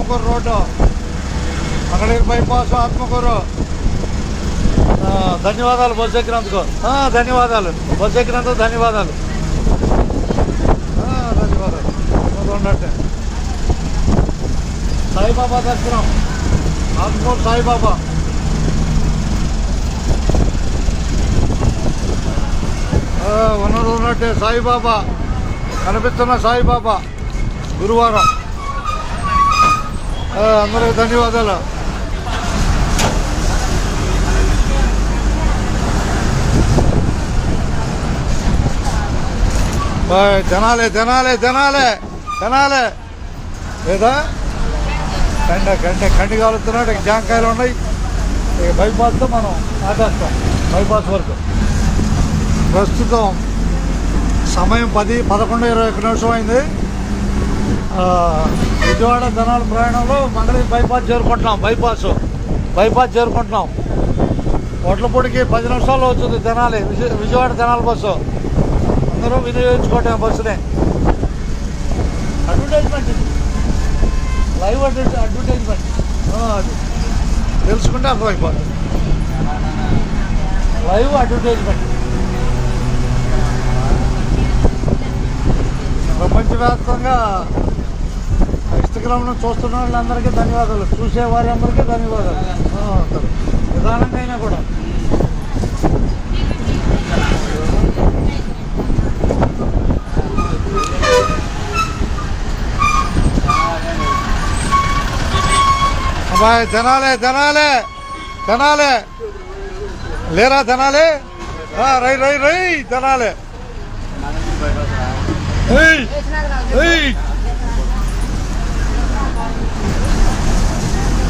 Atmakur road, Mangalagiri bypass Atmakur. ధన్యవాదాలు bus ఎక్కినందుకు. ధన్యవాదాలు bus ఎక్కినందుకు ధన్యవాదాలు. ధన్యవాదాలు. ఉన్నట్టే సాయిబాబా దర్శనం, ఆత్మకూరు సాయిబాబా. ఉన్నట్టే సాయిబాబా కనిపిస్తున్న సాయిబాబా గురువారం. అందరికీ ధన్యవాదాలు. తినాలి తినాలి తినాలి తినాలి లేదా కండి కాలుతున్నాడు. జాంకాయలు ఉన్నాయి. బైపాస్తో మనం ఆగేస్తాం. బైపాస్ వరకు ప్రస్తుతం సమయం 11:21 అయింది. విజయవాడ జనాల ప్రయాణంలో మంగళగిరి బైపాస్ చేరుకుంటున్నాం. బైపాస్ చేరుకుంటున్నాం. ఒట్లపూడికి 10 నిమిషాల్లో వచ్చింది తెనాలి విజయవాడ తెనాలి బస్సు. అందరూ వినియోగించుకోవటం బస్సునే. అడ్వర్టైజ్మెంట్, ఇది లైవ్ అడ్వర్టైజ్మెంట్. అది తెలుసుకుంటే అర్థమైపోతుంది. Live advertisement. ప్రపంచవ్యాప్తంగా ఇన్స్టాగ్రామ్లో చూస్తున్న వాళ్ళందరికీ ధన్యవాదాలు. చూసేవారి అందరికీ ధన్యవాదాలు. నిదానంగా అయినా కూడా అబ్బాయి తినాలి తినాలి తినాలి లేరా తినాలి. రై రై రై తినాలి.